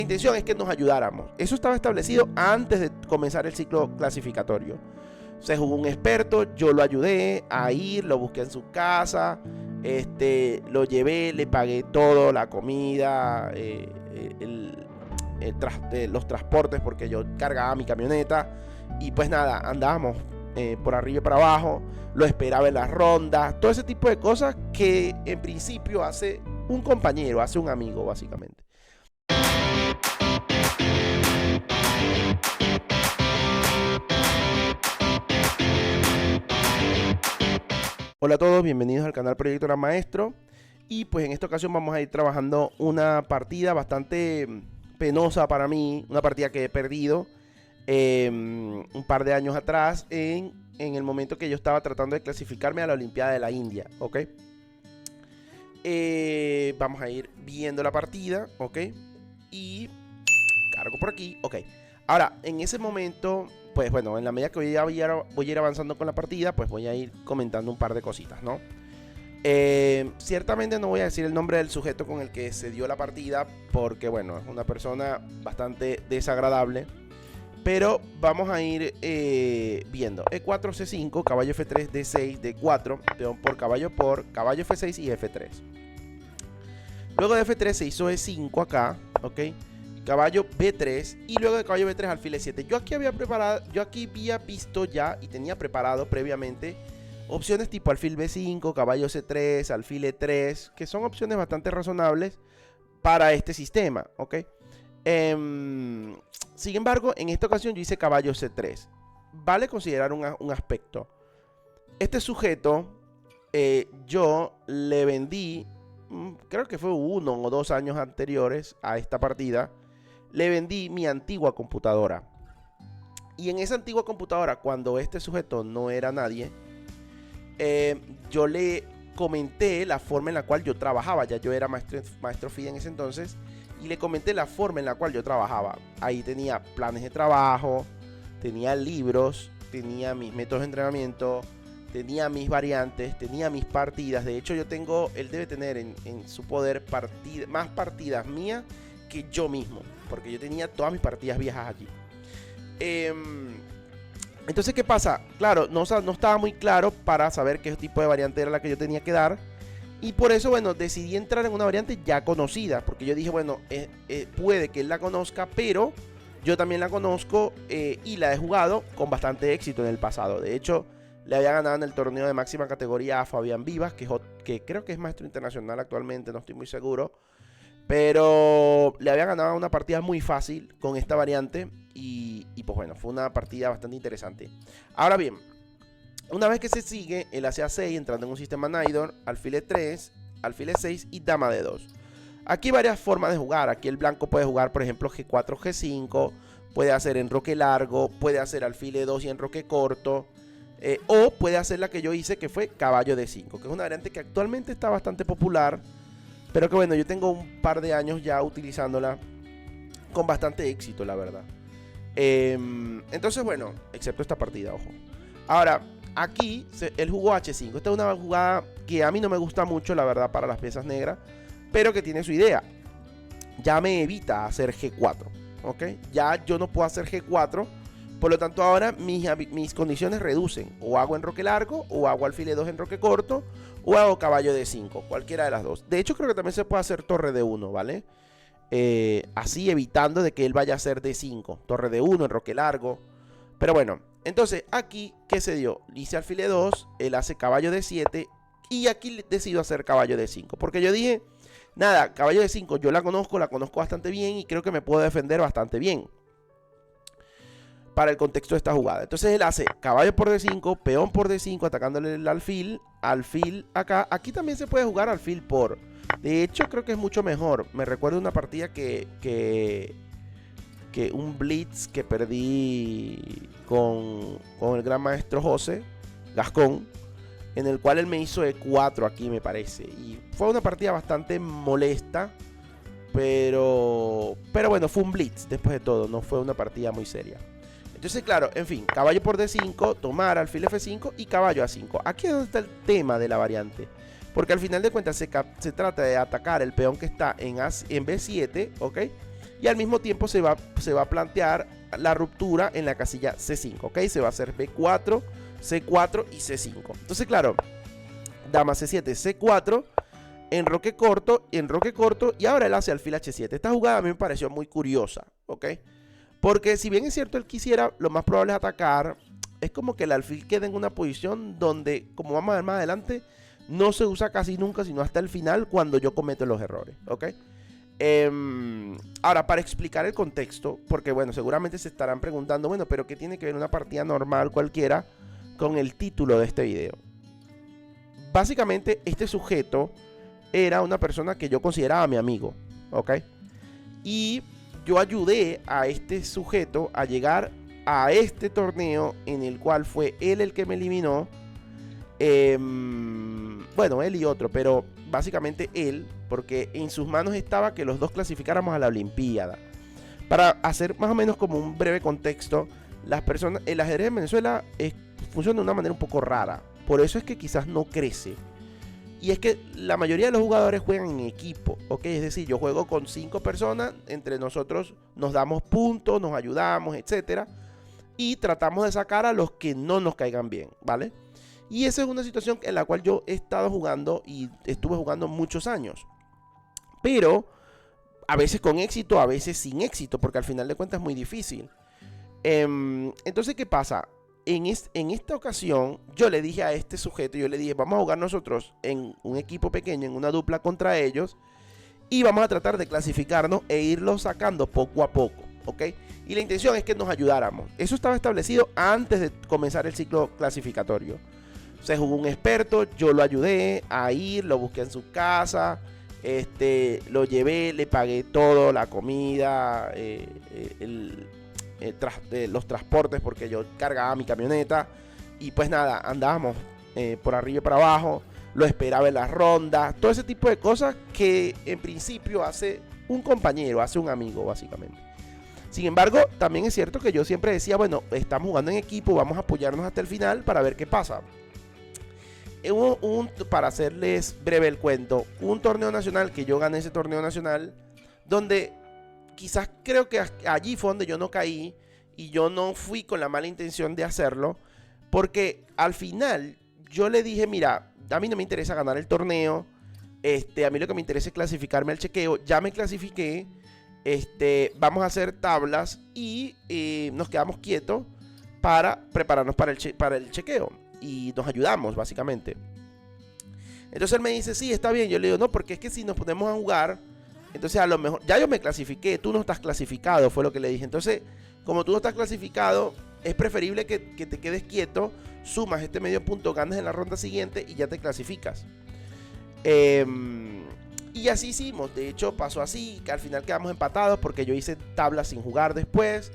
La intención es que nos ayudáramos. Eso estaba establecido antes de comenzar el ciclo clasificatorio. Se jugó un experto, yo lo ayudé a ir, lo busqué en su casa, lo llevé, le pagué todo, la comida, los transportes, porque yo cargaba mi camioneta. Y pues nada, andábamos por arriba y para abajo, lo esperaba en las rondas, todo ese tipo de cosas que en principio hace un compañero, hace un amigo básicamente. Hola a todos, bienvenidos al canal Proyecto Gran Maestro. Y pues en esta ocasión vamos a ir trabajando una partida bastante penosa para mí, una partida que he perdido un par de años atrás en el momento que yo estaba tratando de clasificarme a la Olimpiada de la India, ¿ok? Vamos a ir viendo la partida, ¿ok? Y cargo por aquí, ¿ok? Ahora, en ese momento, pues bueno, en la medida que voy a ir avanzando con la partida, pues voy a ir comentando un par de cositas, ¿no? Ciertamente no voy a decir el nombre del sujeto con el que se dio la partida, porque bueno, es una persona bastante desagradable. Pero vamos a ir viendo E4, C5, caballo F3, D6, D4, peón por caballo F6 y F3. Luego de F3 se hizo E5 acá, ¿ok? Caballo B3 y luego de caballo B3 alfil E7. Yo aquí había visto ya y tenía preparado previamente opciones tipo alfil B5, caballo C3, alfil E3, que son opciones bastante razonables para este sistema, ¿ok? Sin embargo, en esta ocasión yo hice caballo C3. Vale considerar un aspecto. Este sujeto, yo le vendí, creo que fue 1 o 2 años anteriores a esta partida, le vendí mi antigua computadora. Y en esa antigua computadora, cuando este sujeto no era nadie, yo le comenté la forma en la cual yo trabajaba. Ya yo era maestro FIDE en ese entonces. Y le comenté la forma en la cual yo trabajaba. Ahí tenía planes de trabajo, tenía libros, tenía mis métodos de entrenamiento, tenía mis variantes, tenía mis partidas. De hecho, él debe tener en su poder más partidas mías que yo mismo, porque yo tenía todas mis partidas viejas allí. Entonces, ¿qué pasa? Claro, no estaba muy claro para saber qué tipo de variante era la que yo tenía que dar. Y por eso, bueno, decidí entrar en una variante ya conocida, porque yo dije, bueno, puede que él la conozca, pero yo también la conozco y la he jugado con bastante éxito en el pasado. De hecho, le había ganado en el torneo de máxima categoría a Fabián Vivas, que creo que es maestro internacional actualmente, no estoy muy seguro. Pero le había ganado una partida muy fácil con esta variante y pues bueno, fue una partida bastante interesante. Ahora bien, una vez que se sigue, él hace A6 entrando en un sistema Naidor, alfil E3, alfil E6 y dama D2. Aquí hay varias formas de jugar. Aquí el blanco puede jugar, por ejemplo, G4, G5, puede hacer enroque largo, puede hacer alfil E2 y enroque corto, o puede hacer la que yo hice, que fue caballo D5, que es una variante que actualmente está bastante popular, pero que bueno, yo tengo un par de años ya utilizándola con bastante éxito, la verdad. Entonces, bueno, excepto esta partida, ojo. Ahora, aquí él jugó H5. Esta es una jugada que a mí no me gusta mucho, la verdad, para las piezas negras, pero que tiene su idea. Ya me evita hacer G4, ¿ok? Ya yo no puedo hacer G4, por lo tanto ahora mis condiciones reducen. O hago enroque largo, o hago alfil E2 enroque corto, o hago caballo D5, cualquiera de las dos. De hecho, creo que también se puede hacer torre D1, ¿vale? Así evitando de que él vaya a hacer D5, torre D1, enroque largo. Pero bueno, entonces aquí, ¿qué se dio? Hice alfil E2, él hace caballo D7 y aquí decido hacer caballo D5. Porque yo dije, nada, caballo D5 yo la conozco bastante bien y creo que me puedo defender bastante bien para el contexto de esta jugada. Entonces él hace caballo por D5, peón por D5, atacándole el alfil acá. Aquí también se puede jugar alfil por. De hecho, creo que es mucho mejor. Me recuerdo una partida que un blitz que perdí con el gran maestro José Gascón, en el cual él me hizo E4 aquí, me parece. Y fue una partida bastante molesta, pero bueno, fue un blitz después de todo, no fue una partida muy seria. Entonces, claro, en fin, caballo por D5, tomar alfil F5 y caballo A5. Aquí es donde está el tema de la variante, porque al final de cuentas se trata de atacar el peón que está en B7, ¿ok? y al mismo tiempo se va a plantear la ruptura en la casilla C5, ¿ok? Se va a hacer B4, C4 y C5. Entonces, claro, dama C7, C4, enroque corto, y ahora él hace alfil H7. Esta jugada a mí me pareció muy curiosa, ¿ok? Porque si bien es cierto él quisiera, lo más probable es atacar, es como que el alfil queda en una posición donde, como vamos a ver más adelante, no se usa casi nunca, sino hasta el final cuando yo cometo los errores, ¿ok? Ahora, para explicar el contexto, porque bueno, seguramente se estarán preguntando, bueno, pero ¿qué tiene que ver una partida normal cualquiera con el título de este video? Básicamente, este sujeto era una persona que yo consideraba mi amigo, ¿ok? Y yo ayudé a este sujeto a llegar a este torneo en el cual fue él el que me eliminó. Bueno, él y otro, pero básicamente él, porque en sus manos estaba que los dos clasificáramos a la Olimpiada. Para hacer más o menos como un breve contexto, las personas, el ajedrez en Venezuela funciona de una manera un poco rara. Por eso es que quizás no crece. Y es que la mayoría de los jugadores juegan en equipo, ¿ok? Es decir, yo juego con 5 personas, entre nosotros nos damos puntos, nos ayudamos, etcétera, y tratamos de sacar a los que no nos caigan bien, ¿vale? Y esa es una situación en la cual yo he estado jugando y estuve jugando muchos años. Pero a veces con éxito, a veces sin éxito, porque al final de cuentas es muy difícil. Entonces, ¿qué pasa? En esta ocasión, yo le dije a este sujeto, yo le dije, vamos a jugar nosotros en un equipo pequeño, en una dupla contra ellos, y vamos a tratar de clasificarnos e irlos sacando poco a poco, ¿ok? Y la intención es que nos ayudáramos. Eso estaba establecido antes de comenzar el ciclo clasificatorio. Se jugó un experto, yo lo ayudé a ir, lo busqué en su casa, lo llevé, le pagué todo, la comida, los transportes, porque yo cargaba mi camioneta, y pues nada, andábamos por arriba y para abajo, lo esperaba en las rondas, todo ese tipo de cosas que en principio hace un compañero, hace un amigo básicamente. Sin embargo, también es cierto que yo siempre decía, bueno, estamos jugando en equipo, vamos a apoyarnos hasta el final para ver qué pasa. Para hacerles breve el cuento, un torneo nacional que yo gané, ese torneo nacional, donde quizás creo que allí fue donde yo no caí y yo no fui con la mala intención de hacerlo, porque al final yo le dije, mira, a mí no me interesa ganar el torneo, a mí lo que me interesa es clasificarme al chequeo, ya me clasifiqué, vamos a hacer tablas y nos quedamos quietos para prepararnos para el chequeo. Y nos ayudamos, básicamente. Entonces él me dice, sí, está bien. Yo le digo, no, porque es que si nos ponemos a jugar, entonces a lo mejor, ya yo me clasifiqué, tú no estás clasificado, fue lo que le dije. Entonces, como tú no estás clasificado, es preferible que te quedes quieto, sumas este medio punto, ganas en la ronda siguiente y ya te clasificas. Y así hicimos. De hecho, pasó así, que al final quedamos empatados porque yo hice tablas sin jugar después.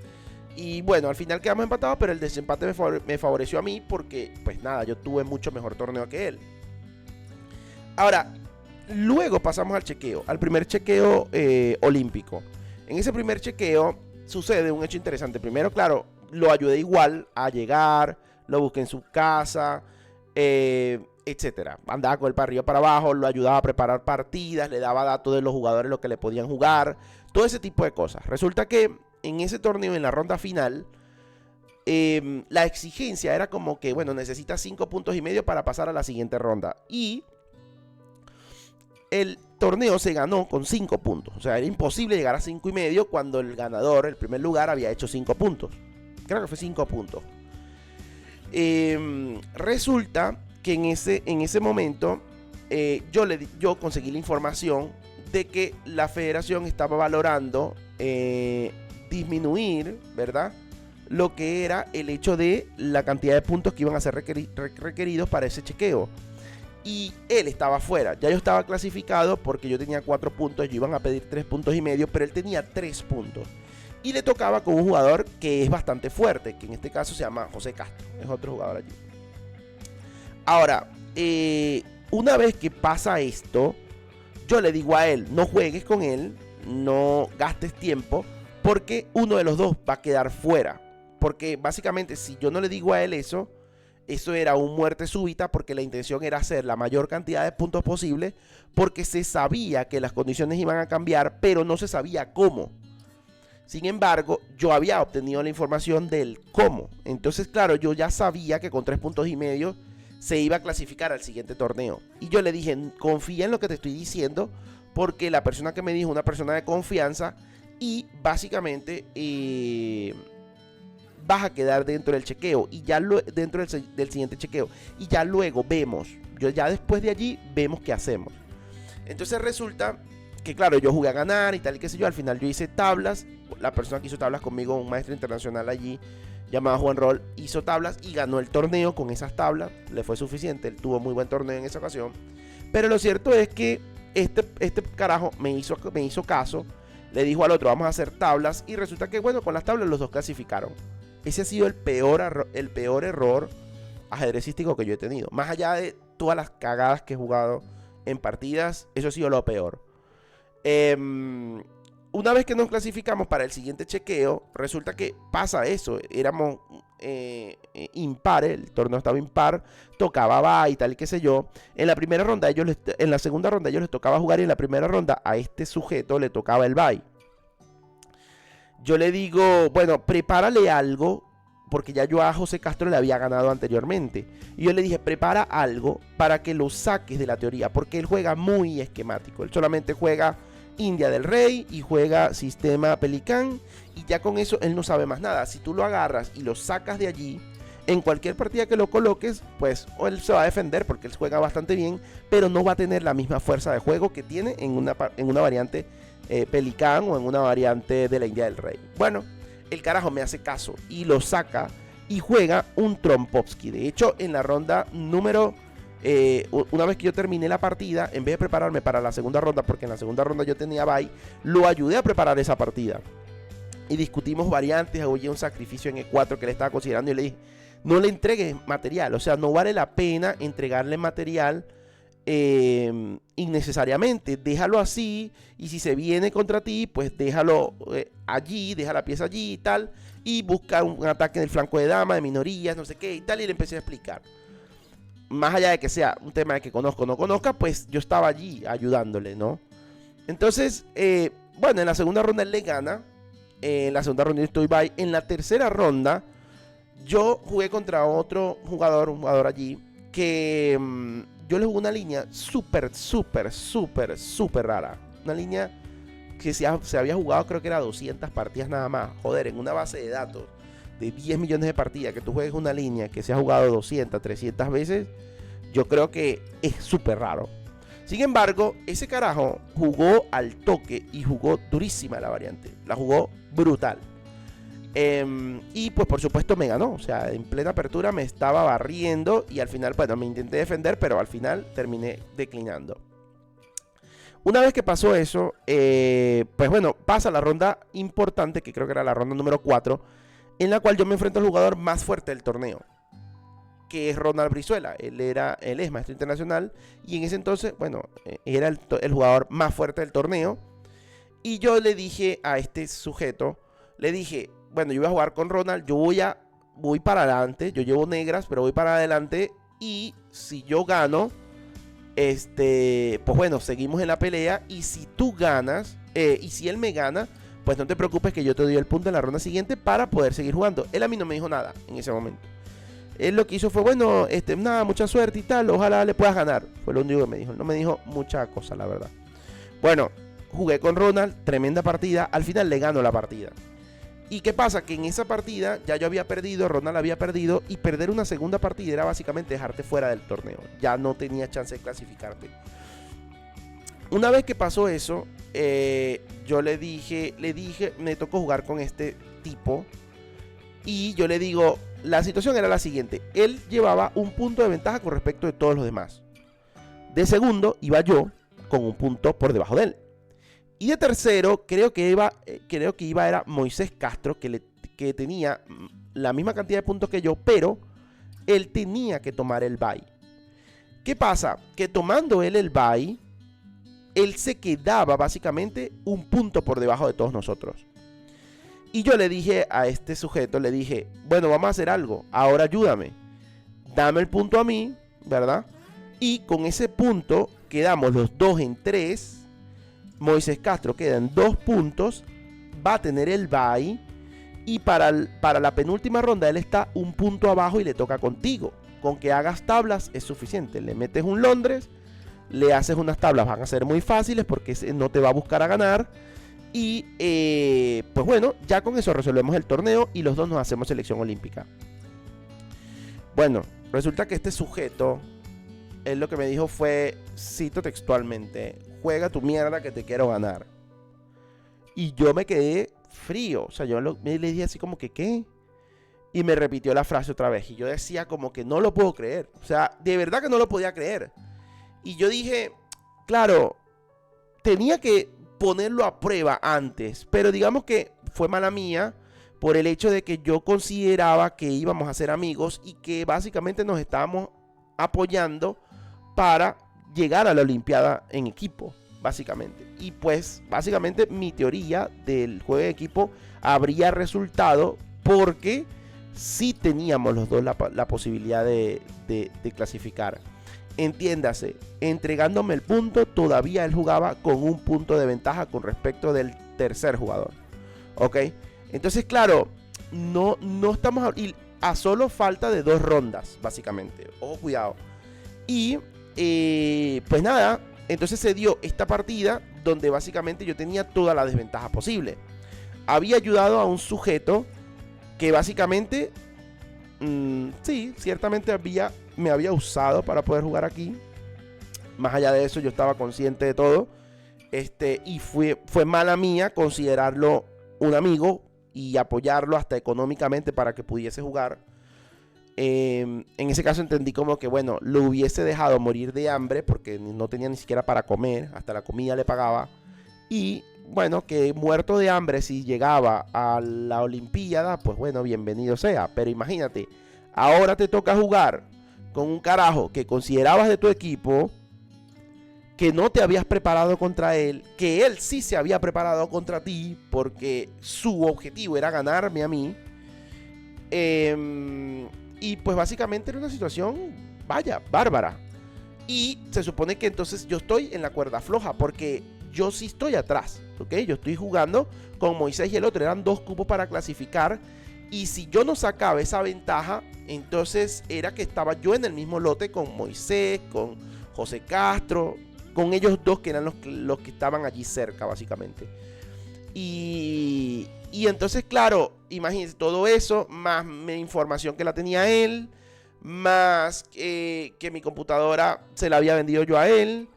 Y bueno, al final quedamos empatados, pero el desempate me favoreció a mí porque, pues nada, yo tuve mucho mejor torneo que él. Ahora, luego pasamos al chequeo, al primer chequeo olímpico. En ese primer chequeo sucede un hecho interesante. Primero, claro, lo ayudé igual a llegar, lo busqué en su casa, etcétera. Andaba con él para arriba para abajo, lo ayudaba a preparar partidas, le daba datos de los jugadores, lo que le podían jugar, todo ese tipo de cosas. Resulta que en ese torneo, en la ronda final, la exigencia era como que, bueno, necesitas 5 puntos y medio para pasar a la siguiente ronda. Y el torneo se ganó con 5 puntos. O sea, era imposible llegar a 5 y medio cuando el ganador, el primer lugar, había hecho 5 puntos. Creo que fue 5 puntos. Resulta que en ese momento yo conseguí la información de que la federación estaba valorando disminuir, ¿verdad?, lo que era el hecho de la cantidad de puntos que iban a ser requeridos para ese chequeo. Y él estaba fuera. Ya yo estaba clasificado porque yo tenía 4 puntos, yo iban a pedir 3 puntos y medio, pero él tenía 3 puntos. Y le tocaba con un jugador que es bastante fuerte, que en este caso se llama José Castro, es otro jugador allí. Ahora, una vez que pasa esto, yo le digo a él, no juegues con él, no gastes tiempo, porque uno de los dos va a quedar fuera. Porque básicamente si yo no le digo a él eso era un muerte súbita, porque la intención era hacer la mayor cantidad de puntos posible, porque se sabía que las condiciones iban a cambiar, pero no se sabía cómo. Sin embargo, yo había obtenido la información del cómo. Entonces, claro, yo ya sabía que con 3,5 puntos se iba a clasificar al siguiente torneo. Y yo le dije, confía en lo que te estoy diciendo, porque la persona que me dijo, una persona de confianza, y básicamente vas a quedar dentro del chequeo, y ya dentro del siguiente chequeo, y ya luego vemos, ya después de allí vemos qué hacemos. Entonces resulta que claro, yo jugué a ganar y tal y qué sé yo, al final yo hice tablas, la persona que hizo tablas conmigo, un maestro internacional allí, llamado Juan Roll, hizo tablas y ganó el torneo con esas tablas, le fue suficiente, él tuvo muy buen torneo en esa ocasión, pero lo cierto es que este carajo me hizo caso, le dijo al otro, vamos a hacer tablas, y resulta que bueno, con las tablas los dos clasificaron. Ese ha sido el peor error ajedrecístico que yo he tenido, más allá de todas las cagadas que he jugado en partidas, eso ha sido lo peor. Una vez que nos clasificamos para el siguiente chequeo, resulta que pasa eso, éramos impares, el torneo estaba impar, tocaba bye y tal y qué sé yo. En la primera ronda en la segunda ronda ellos les tocaba jugar, y en la primera ronda a este sujeto le tocaba el bye. Yo le digo, bueno, prepárale algo, porque ya yo a José Castro le había ganado anteriormente. Y yo le dije, prepara algo para que lo saques de la teoría, porque él juega muy esquemático. Él solamente juega India del Rey y juega sistema Pelicán, y ya con eso él no sabe más nada. Si tú lo agarras y lo sacas de allí, en cualquier partida que lo coloques, pues o él se va a defender porque él juega bastante bien, pero no va a tener la misma fuerza de juego que tiene en una variante Pelicán o en una variante de la India del Rey. Bueno, el carajo me hace caso y lo saca y juega un Trompovsky. De hecho, en la ronda número una vez que yo terminé la partida, en vez de prepararme para la segunda ronda, porque en la segunda ronda yo tenía bye, lo ayudé a preparar esa partida. Y discutimos variantes, oye, un sacrificio en E4 que le estaba considerando, y le dije, no le entregues material, o sea, no vale la pena entregarle material innecesariamente, déjalo así, y si se viene contra ti, pues déjalo allí, deja la pieza allí y tal, y busca un ataque en el flanco de dama, de minorías, no sé qué y tal, y le empecé a explicar. Más allá de que sea un tema de que conozco o no conozca, pues yo estaba allí ayudándole, ¿no? Entonces, bueno, en la segunda ronda él le gana, en la segunda ronda yo estoy bye, en la tercera ronda yo jugué contra otro jugador, un jugador allí, que yo le jugué una línea súper rara. Una línea que se había jugado, creo que era 200 partidas nada más. Joder, en una base de datos de 10 millones de partidas, que tú juegues una línea que se ha jugado 200, 300 veces, yo creo que es súper raro. Sin embargo, ese carajo jugó al toque y jugó durísima la variante. La jugó brutal. Y pues por supuesto me ganó, o sea, en plena apertura me estaba barriendo, y al final, bueno, me intenté defender, pero al final terminé declinando. Una vez que pasó eso, pues bueno, pasa la ronda importante, que creo que era la ronda número 4, en la cual yo me enfrento al jugador más fuerte del torneo, que es Ronald Brizuela. Él es maestro internacional, y en ese entonces, bueno, era el jugador más fuerte del torneo. Y yo le dije a este sujeto, le dije, bueno, yo voy a jugar con Ronald, yo voy para adelante, yo llevo negras, pero voy para adelante, y si yo gano, pues bueno, seguimos en la pelea, y si tú ganas, y si él me gana, pues no te preocupes que yo te doy el punto en la ronda siguiente para poder seguir jugando. Él a mí no me dijo nada en ese momento. Él lo que hizo fue, bueno, nada, mucha suerte y tal, ojalá le puedas ganar. Fue lo único que me dijo. No me dijo mucha cosa, la verdad. Bueno, jugué con Ronald, tremenda partida. Al final le gano la partida. ¿Y qué pasa? Que en esa partida ya yo había perdido, Ronald había perdido, y perder una segunda partida era básicamente dejarte fuera del torneo. Ya no tenía chance de clasificarte. Una vez que pasó eso, yo le dije, me tocó jugar con este tipo, y yo le digo, la situación era la siguiente: él llevaba un punto de ventaja con respecto de todos los demás. De segundo iba yo con un punto por debajo de él. Y de tercero, creo que iba era Moisés Castro, que tenía la misma cantidad de puntos que yo, pero él tenía que tomar el bye. ¿Qué pasa? Que tomando él el bye, él se quedaba básicamente un punto por debajo de todos nosotros. Y yo le dije a este sujeto, le dije, bueno, vamos a hacer algo, ahora ayúdame, dame el punto a mí, ¿verdad? Y con ese punto quedamos los dos en 3, Moisés Castro queda en 2 puntos, va a tener el bye. Y para la penúltima ronda él está un punto abajo y le toca contigo. Con que hagas tablas es suficiente. Le metes un Londres, le haces unas tablas, van a ser muy fáciles porque no te va a buscar a ganar. Y pues bueno, ya con eso resolvemos el torneo y los dos nos hacemos selección olímpica. Bueno, resulta que este sujeto, él lo que me dijo fue, cito textualmente, juega tu mierda que te quiero ganar. Y yo me quedé frío, o sea, me le dije así como que, ¿qué? Y me repitió la frase otra vez. Y yo decía como que no lo puedo creer. O sea, de verdad que no lo podía creer. Y yo dije, claro, tenía que ponerlo a prueba antes. Pero digamos que fue mala mía por el hecho de que yo consideraba que íbamos a ser amigos y que básicamente nos estábamos apoyando para llegar a la Olimpiada en equipo, básicamente. Y pues, básicamente mi teoría del juego de equipo habría resultado porque sí teníamos los dos la posibilidad de clasificar. Entiéndase, entregándome el punto, todavía él jugaba con un punto de ventaja con respecto del tercer jugador. ¿Ok? Entonces, claro, no estamos a solo falta de 2 rondas, básicamente. Ojo, cuidado. Y, pues nada, entonces se dio esta partida donde básicamente yo tenía toda la desventaja posible. Había ayudado a un sujeto que básicamente, sí, ciertamente me había usado para poder jugar aquí. Más allá de eso, yo estaba consciente de todo. Y fue mala mía considerarlo un amigo y apoyarlo hasta económicamente para que pudiese jugar. En ese caso entendí como que, bueno, lo hubiese dejado morir de hambre porque no tenía ni siquiera para comer, hasta la comida le pagaba. Y bueno, que muerto de hambre si llegaba a la Olimpiada, pues bueno, bienvenido sea. Pero imagínate, ahora te toca jugar con un carajo que considerabas de tu equipo, que no te habías preparado contra él, que él sí se había preparado contra ti porque su objetivo era ganarme a mí. Y pues básicamente era una situación, vaya, bárbara. Y se supone que entonces yo estoy en la cuerda floja porque yo sí estoy atrás, ¿ok? Yo estoy jugando con Moisés y el otro, eran 2 cupos para clasificar. Y si yo no sacaba esa ventaja, entonces era que estaba yo en el mismo lote con Moisés, con José Castro, con ellos 2 que eran los que estaban allí cerca, básicamente. Y entonces, claro, imagínense todo eso, más mi información que la tenía él, más que mi computadora se la había vendido yo a él,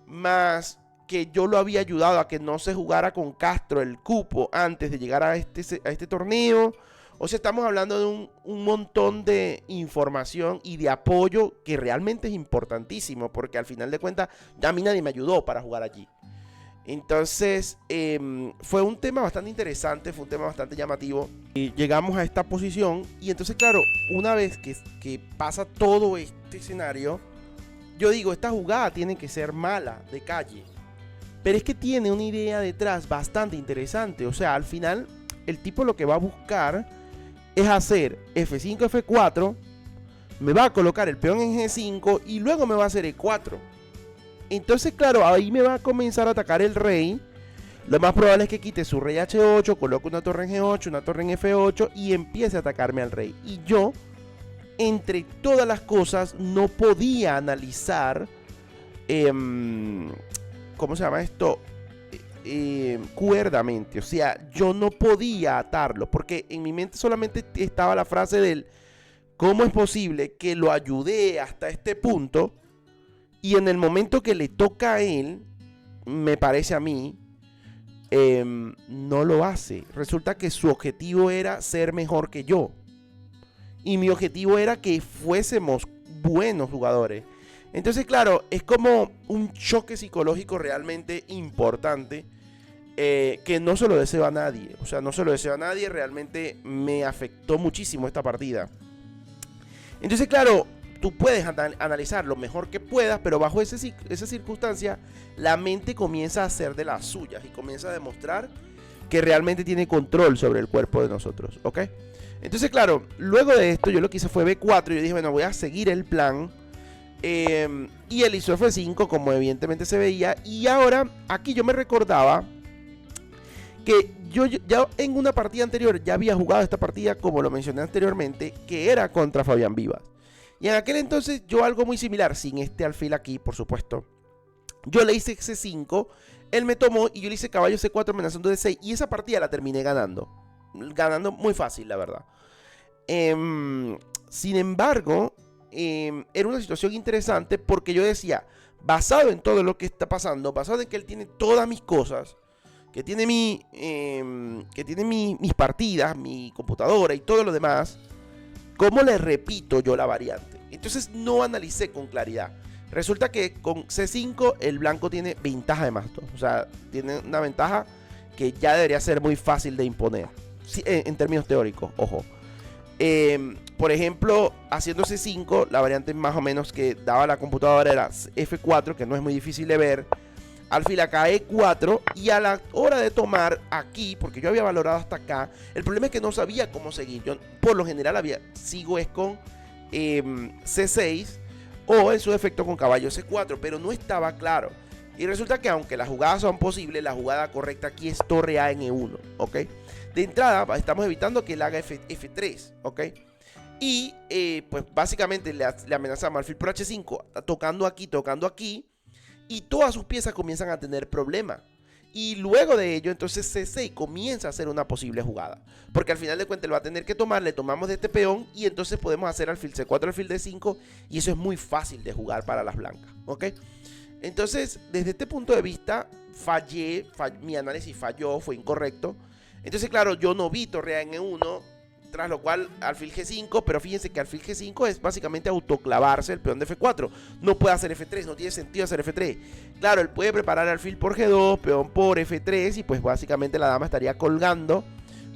más que yo lo había ayudado a que no se jugara con Castro el cupo antes de llegar a este torneo. O sea, estamos hablando de un montón de información y de apoyo que realmente es importantísimo, porque al final de cuentas ya a mí nadie me ayudó para jugar allí. Entonces fue un tema bastante interesante, fue un tema bastante llamativo. Y llegamos a esta posición y entonces, claro, una vez que pasa todo este escenario, yo digo, esta jugada tiene que ser mala, de calle. Pero es que tiene una idea detrás bastante interesante. O sea, al final el tipo lo que va a buscar es hacer F5, F4, me va a colocar el peón en G5 y luego me va a hacer E4. Entonces, claro, ahí me va a comenzar a atacar el rey. Lo más probable es que quite su rey H8, coloque una torre en G8, una torre en F8 y empiece a atacarme al rey. Y yo, entre todas las cosas, no podía analizar, ¿cómo se llama esto? Cuerdamente. O sea, yo no podía atarlo porque en mi mente solamente estaba la frase del ¿cómo es posible que lo ayudé hasta este punto? Y en el momento que le toca a él, me parece a mí, no lo hace. Resulta que su objetivo era ser mejor que yo. Y mi objetivo era que fuésemos buenos jugadores. Entonces, claro, es como un choque psicológico realmente importante que no se lo deseo a nadie. O sea, no se lo deseo a nadie. Realmente me afectó muchísimo esta partida. Entonces, claro, tú puedes analizar lo mejor que puedas, pero bajo esa circunstancia, la mente comienza a hacer de las suyas y comienza a demostrar que realmente tiene control sobre el cuerpo de nosotros, ¿ok? Entonces, claro, luego de esto, yo lo que hice fue B4. Yo dije, bueno, voy a seguir el plan. Y él hizo F5, como evidentemente se veía. Y ahora, aquí yo me recordaba que yo ya en una partida anterior ya había jugado esta partida, como lo mencioné anteriormente, que era contra Fabián Vivas. Y en aquel entonces yo algo muy similar, sin este alfil aquí, por supuesto. Yo le hice C5, él me tomó y yo le hice caballo C4 amenazando de 6. Y esa partida la terminé ganando. Ganando muy fácil, la verdad. Sin embargo, era una situación interesante porque yo decía, basado en todo lo que está pasando, basado en que él tiene todas mis cosas, que tiene mis partidas, mi computadora y todo lo demás, ¿cómo le repito yo la variante? Entonces no analicé con claridad. Resulta que con C5 el blanco tiene ventaja de más 2. O sea, tiene una ventaja que ya debería ser muy fácil de imponer. Sí, en términos teóricos, ojo. Por ejemplo, haciendo C5, la variante más o menos que daba la computadora era F4, que no es muy difícil de ver. Alfil acá E4, y a la hora de tomar aquí, porque yo había valorado hasta acá, el problema es que no sabía cómo seguir. Yo por lo general sigo es con C6 o en su defecto con caballo C4, pero no estaba claro. Y resulta que aunque las jugadas son posibles, la jugada correcta aquí es torre A en E1, ¿ok? De entrada estamos evitando que él haga F3, ¿ok? Y pues básicamente le amenazamos alfil por H5, tocando aquí, y todas sus piezas comienzan a tener problemas. Y luego de ello, entonces C6 comienza a ser una posible jugada. Porque al final de cuentas él va a tener que tomar, le tomamos de este peón y entonces podemos hacer alfil C4, alfil D5, y eso es muy fácil de jugar para las blancas, ¿ok? Entonces, desde este punto de vista, mi análisis falló, fue incorrecto. Entonces, claro, yo no vi torre A en E1, tras lo cual alfil G5, pero fíjense que alfil G5 es básicamente autoclavarse el peón de F4. No puede hacer F3, no tiene sentido hacer F3. Claro, él puede preparar alfil por G2, peón por F3 y pues básicamente la dama estaría colgando.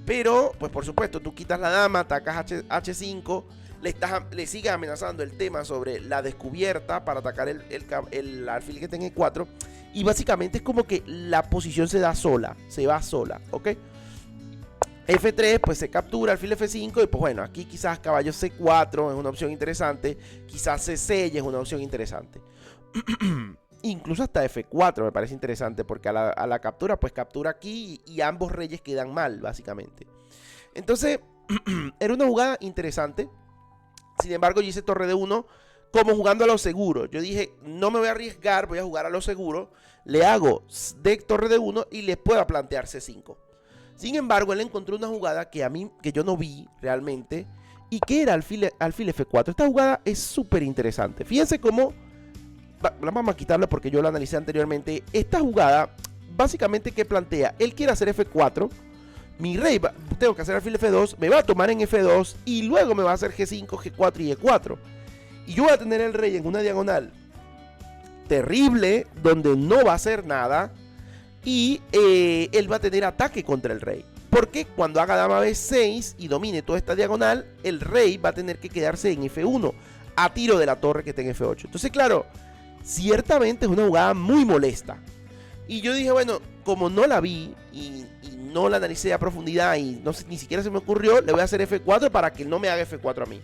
Pero, pues por supuesto, tú quitas la dama, atacas H5, le sigues amenazando el tema sobre la descubierta para atacar el alfil que está en E4. Y básicamente es como que la posición se da sola, se va sola, ¿ok? F3 pues se captura, alfil F5 y pues bueno, aquí quizás caballo C4 es una opción interesante, quizás C6 es una opción interesante. Incluso hasta F4 me parece interesante porque a la captura pues captura aquí y ambos reyes quedan mal básicamente. Entonces era una jugada interesante. Sin embargo yo hice torre D1 como jugando a lo seguro. Yo dije no me voy a arriesgar, voy a jugar a lo seguro. Le hago de torre D1 y le puedo plantear C5. Sin embargo, él encontró una jugada que yo no vi realmente y que era alfil F4. Esta jugada es súper interesante. Fíjense cómo, vamos a quitarlo porque yo lo analicé anteriormente. Esta jugada, básicamente, ¿qué plantea? Él quiere hacer F4, mi rey, tengo que hacer alfil F2, me va a tomar en F2 y luego me va a hacer G5, G4 y E4. Y yo voy a tener el rey en una diagonal terrible, donde no va a hacer nada. Y él va a tener ataque contra el rey. Porque cuando haga dama B6 y domine toda esta diagonal, el rey va a tener que quedarse en F1 a tiro de la torre que está en F8. Entonces, claro, ciertamente es una jugada muy molesta. Y yo dije, bueno, como no la vi y no la analicé a profundidad y no, ni siquiera se me ocurrió, le voy a hacer F4 para que no me haga F4 a mí.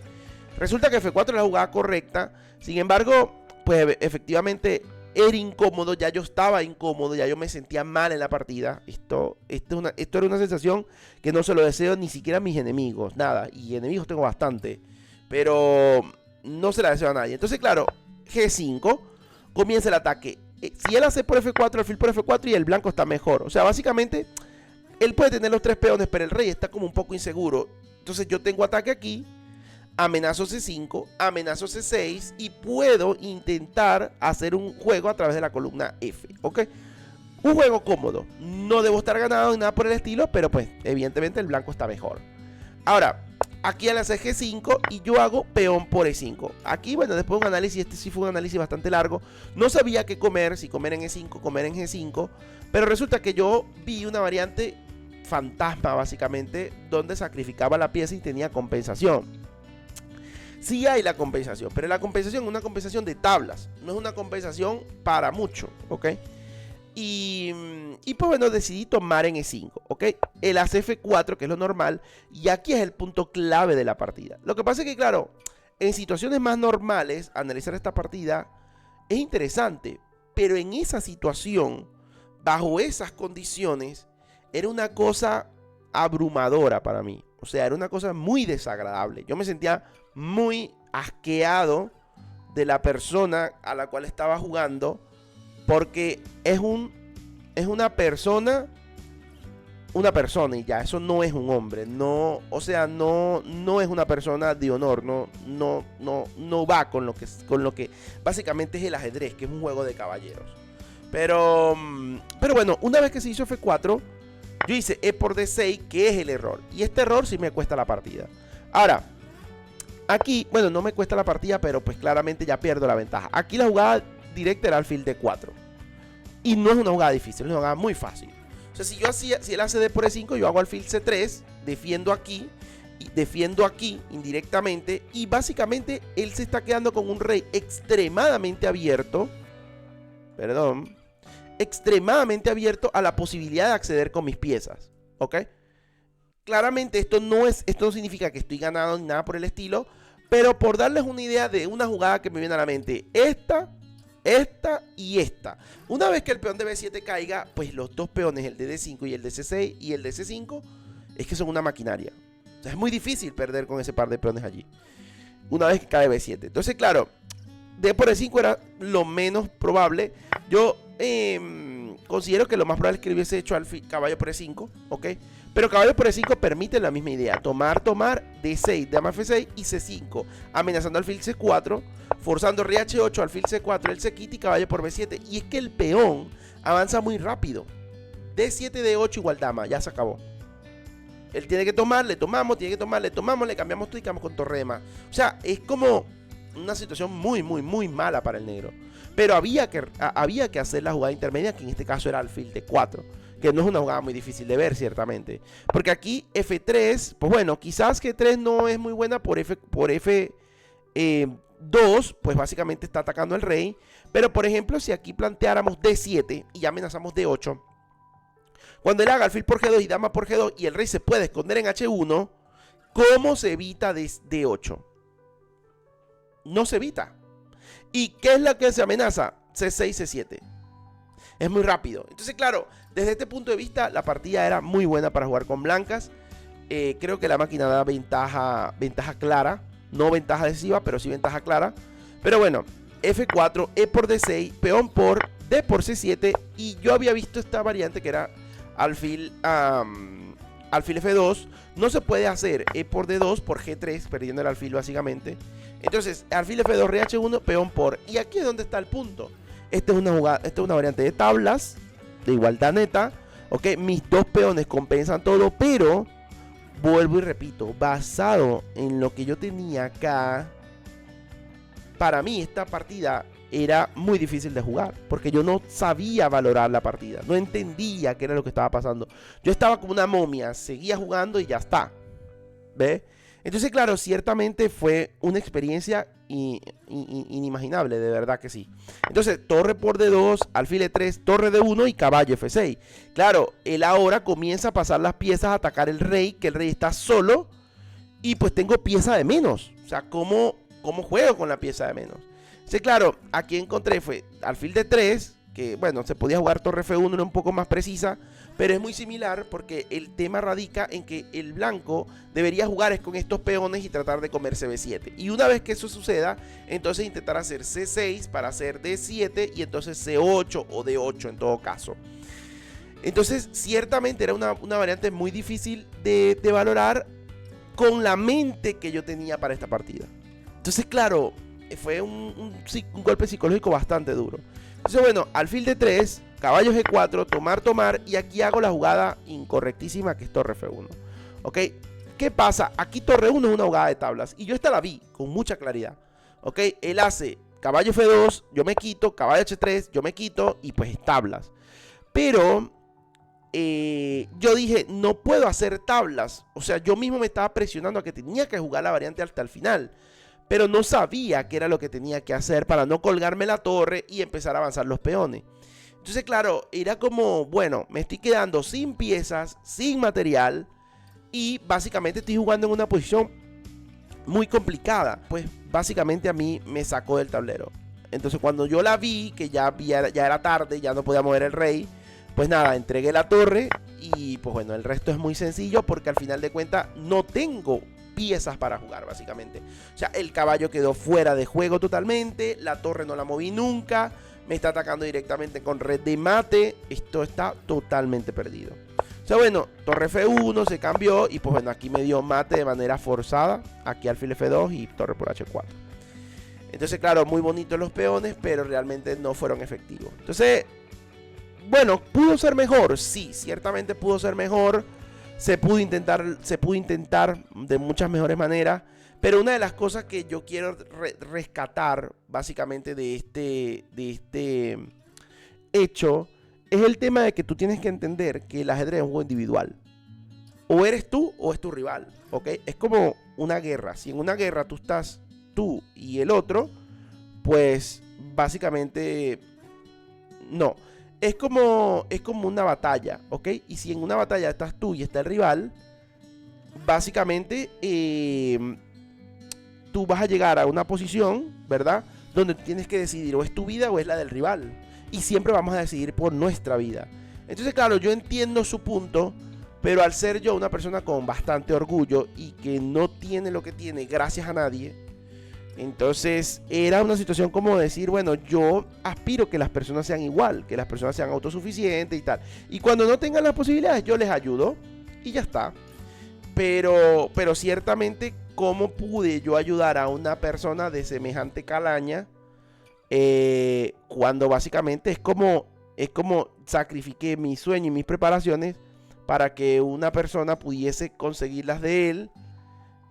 Resulta que F4 es la jugada correcta. Sin embargo, pues efectivamente era incómodo, ya yo estaba incómodo, ya yo me sentía mal en la partida. Esto era una sensación que no se lo deseo ni siquiera a mis enemigos, nada. Y enemigos tengo bastante, pero no se la deseo a nadie. Entonces, claro, G5, comienza el ataque. Si él hace por F4, alfil por F4 y el blanco está mejor. O sea, básicamente, él puede tener los tres peones, pero el rey está como un poco inseguro. Entonces yo tengo ataque aquí. Amenazo C5, amenazo C6 y puedo intentar hacer un juego a través de la columna F, ¿ok? Un juego cómodo, no debo estar ganado ni nada por el estilo, pero pues evidentemente el blanco está mejor. Ahora, aquí al hacer G5 y yo hago peón por E5. Aquí, bueno, después de un análisis, este sí fue un análisis bastante largo, no sabía qué comer, si comer en E5, comer en G5, pero resulta que yo vi una variante fantasma básicamente, donde sacrificaba la pieza y tenía compensación. Sí hay la compensación, pero la compensación es una compensación de tablas, no es una compensación para mucho, ¿ok? Y pues bueno, decidí tomar en E5, ¿ok? El hace F4, que es lo normal, y aquí es el punto clave de la partida. Lo que pasa es que, claro, en situaciones más normales, analizar esta partida es interesante, pero en esa situación, bajo esas condiciones, era una cosa abrumadora para mí. O sea, era una cosa muy desagradable. Yo me sentía muy asqueado de la persona a la cual estaba jugando, porque es una persona y ya, eso no es un hombre, no, o sea, no es una persona de honor, no va con lo que básicamente es el ajedrez, que es un juego de caballeros. Pero bueno, una vez que se hizo F4, yo hice E por D6, que es el error, y este error sí me cuesta la partida. Ahora, aquí, bueno, no me cuesta la partida, pero pues claramente ya pierdo la ventaja. Aquí la jugada directa era alfil D4, y no es una jugada difícil, es una jugada muy fácil. O sea, si él hace D por E5, yo hago alfil C3, defiendo aquí indirectamente, y básicamente él se está quedando con un rey extremadamente abierto, extremadamente abierto a la posibilidad de acceder con mis piezas, ¿ok? Claramente esto no significa que estoy ganado ni nada por el estilo, pero por darles una idea de una jugada que me viene a la mente, esta y esta. Una vez que el peón de B7 caiga, pues los dos peones, el de D5 y el de C6 y el de C5, es que son una maquinaria. O sea, es muy difícil perder con ese par de peones allí, una vez que cae B7. Entonces, claro, D por E5 era lo menos probable. Yo considero que lo más probable es que le hubiese hecho caballo por E5, ¿ok? Pero caballo por E5 permite la misma idea. Tomar, D6, dama F6 y C5. Amenazando alfil C4, forzando rey H8, alfil C4, él se quita y caballo por B7. Y es que el peón avanza muy rápido. D7, D8 igual dama, ya se acabó. Él tiene que tomar, le tomamos, tiene que tomar, le tomamos, le cambiamos todo y quedamos con torre de más. O sea, es como una situación muy, muy, muy mala para el negro. Pero había que hacer la jugada intermedia, que en este caso era alfil D4. Que no es una jugada muy difícil de ver, ciertamente. Porque aquí F3, pues bueno, quizás G3 no es muy buena por F2, pues básicamente está atacando al rey. Pero por ejemplo, si aquí planteáramos D7 y ya amenazamos D8, cuando él haga alfil por G2 y dama por G2 y el rey se puede esconder en H1, ¿cómo se evita D8? No se evita. ¿Y qué es lo que se amenaza? C6, C7. Es muy rápido. Entonces, claro, desde este punto de vista, la partida era muy buena para jugar con blancas. Creo que la máquina da ventaja clara. No ventaja decisiva, pero sí ventaja clara. Pero bueno, F4, E por D6, peón por D por C7. Y yo había visto esta variante que era alfil F2. No se puede hacer E por D2 por G3, perdiendo el alfil básicamente. Entonces, alfil F2, rey H1, peón por. Y aquí es donde está el punto. Esta es una variante de tablas, de igualdad neta, ¿ok? Mis dos peones compensan todo, pero, vuelvo y repito, basado en lo que yo tenía acá, para mí esta partida era muy difícil de jugar, porque yo no sabía valorar la partida, no entendía qué era lo que estaba pasando. Yo estaba como una momia, seguía jugando y ya está, ¿ves? Entonces, claro, ciertamente fue una experiencia inimaginable, de verdad que sí. Entonces, torre por D2, alfil E3, torre D1 y caballo F6. Claro, él ahora comienza a pasar las piezas a atacar el rey, que el rey está solo, y pues tengo pieza de menos. O sea, ¿cómo juego con la pieza de menos? Entonces, claro, aquí encontré fue alfil D3, que bueno, se podía jugar torre F1, era un poco más precisa, pero es muy similar porque el tema radica en que el blanco debería jugar es con estos peones y tratar de comerse B7. Y una vez que eso suceda, entonces intentar hacer C6 para hacer D7 y entonces C8 o D8 en todo caso. Entonces, ciertamente era una variante muy difícil de valorar con la mente que yo tenía para esta partida. Entonces, claro, fue un golpe psicológico bastante duro. Entonces, bueno, alfil D3, caballo G4, tomar, y aquí hago la jugada incorrectísima que es torre F1. ¿Ok? ¿Qué pasa? Aquí torre 1 es una jugada de tablas, y yo esta la vi con mucha claridad. ¿Ok? Él hace caballo F2, yo me quito, caballo H3, yo me quito, y pues tablas. Pero yo dije, no puedo hacer tablas. O sea, yo mismo me estaba presionando a que tenía que jugar la variante hasta el final. Pero no sabía qué era lo que tenía que hacer para no colgarme la torre y empezar a avanzar los peones. Entonces, claro, era como, bueno, me estoy quedando sin piezas, sin material, y básicamente estoy jugando en una posición muy complicada. Pues básicamente a mí me sacó del tablero. Entonces, cuando yo la vi, que ya era tarde, ya no podía mover el rey, pues nada, entregué la torre Y pues bueno, el resto es muy sencillo porque al final de cuentas no tengo piezas para jugar básicamente. O sea, el caballo quedó fuera de juego totalmente, la torre no la moví nunca, me está atacando directamente con red de mate, esto está totalmente perdido. O sea, bueno, torre F1 se cambió y pues bueno, aquí me dio mate de manera forzada, aquí alfil F2 y torre por H4. Entonces, claro, muy bonitos los peones, pero realmente no fueron efectivos. Entonces, bueno, ¿pudo ser mejor? Sí, ciertamente pudo ser mejor. Se pudo intentar de muchas mejores maneras. Pero una de las cosas que yo quiero rescatar básicamente de este hecho es el tema de que tú tienes que entender que el ajedrez es un juego individual. O eres tú o es tu rival, ¿ok? Es como una guerra. Si en una guerra tú estás tú y el otro, pues básicamente no. Es como una batalla, ¿ok? Y si en una batalla estás tú y está el rival, básicamente tú vas a llegar a una posición, ¿verdad? Donde tienes que decidir o es tu vida o es la del rival. Y siempre vamos a decidir por nuestra vida. Entonces, claro, yo entiendo su punto, pero al ser yo una persona con bastante orgullo y que no tiene lo que tiene gracias a nadie, entonces era una situación como decir, bueno, yo aspiro que las personas sean igual, que las personas sean autosuficientes y tal. Y cuando no tengan las posibilidades, yo les ayudo y ya está. Pero ciertamente, ¿cómo pude yo ayudar a una persona de semejante calaña? Cuando básicamente es como sacrifiqué mi sueño y mis preparaciones para que una persona pudiese conseguirlas de él.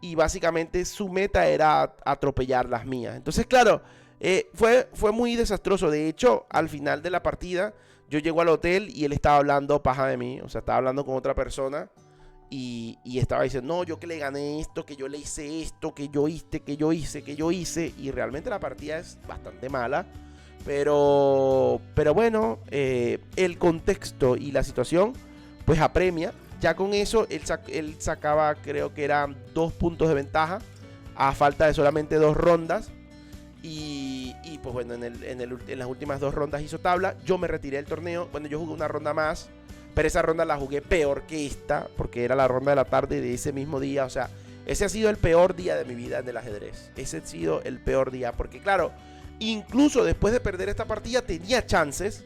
Y básicamente su meta era atropellar las mías. Entonces, claro, fue muy desastroso. De hecho, al final de la partida, yo llego al hotel y él estaba hablando paja de mí. O sea, estaba hablando con otra persona. Y estaba diciendo, no, yo que le gané esto, que yo le hice esto, que yo hice. Y realmente la partida es bastante mala. Pero bueno, el contexto y la situación, pues apremia. Ya con eso, él sacaba, creo que eran 2 puntos de ventaja, a falta de solamente 2 rondas. Y pues bueno, en las últimas 2 rondas hizo tabla. Yo me retiré del torneo. Bueno, yo jugué una ronda más, pero esa ronda la jugué peor que esta, porque era la ronda de la tarde de ese mismo día. O sea, ese ha sido el peor día de mi vida en el ajedrez. Ese ha sido el peor día, porque claro, incluso después de perder esta partida tenía chances.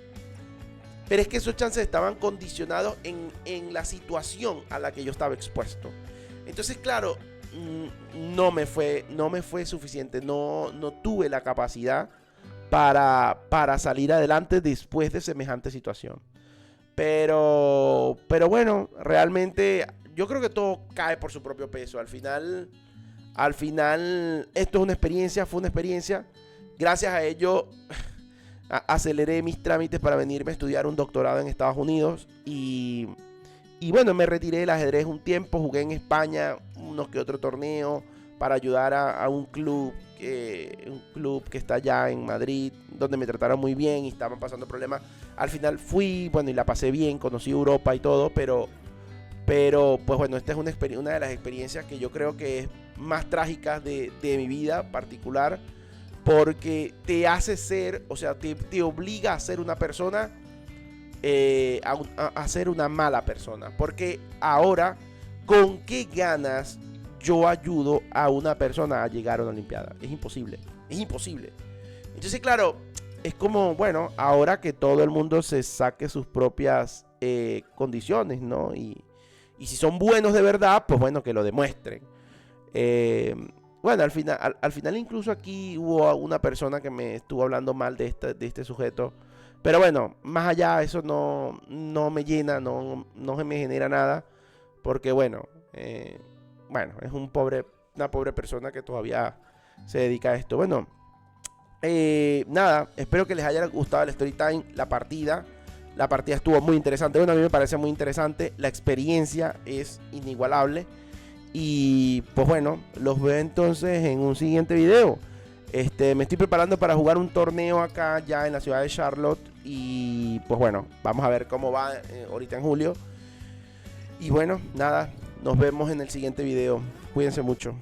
Pero es que esos chances estaban condicionados en la situación a la que yo estaba expuesto. Entonces, claro, no me fue suficiente. No tuve la capacidad para salir adelante después de semejante situación. Pero bueno, realmente yo creo que todo cae por su propio peso. Al final, esto es una experiencia, fue una experiencia. Gracias a ello aceleré mis trámites para venirme a estudiar un doctorado en Estados Unidos y bueno, me retiré del ajedrez un tiempo, jugué en España unos que otro torneo para ayudar a un club que está allá en Madrid, donde me trataron muy bien y estaban pasando problemas. Al final fui, bueno, y la pasé bien, conocí Europa y todo, pero pues bueno, esta es una de las experiencias que yo creo que es más trágicas de mi vida particular, porque te hace ser, o sea, te obliga a ser una persona, a ser una mala persona. Porque ahora, ¿con qué ganas yo ayudo a una persona a llegar a una Olimpiada? Es imposible, es imposible. Entonces, claro, es como, bueno, ahora que todo el mundo se saque sus propias condiciones, ¿no? Y si son buenos de verdad, pues bueno, que lo demuestren. Bueno, al final incluso aquí hubo una persona que me estuvo hablando mal de este sujeto. Pero bueno, más allá, eso no me llena, no me genera nada. Porque bueno, es una pobre persona que todavía se dedica a esto. Bueno, nada, espero que les haya gustado el story time, la partida. La partida estuvo muy interesante. Bueno, a mí me parece muy interesante. La experiencia es inigualable. Y pues bueno, los veo entonces en un siguiente video. Me estoy preparando para jugar un torneo acá ya en la ciudad de Charlotte. Y pues bueno, vamos a ver cómo va ahorita en julio. Y bueno, nada, nos vemos en el siguiente video. Cuídense mucho.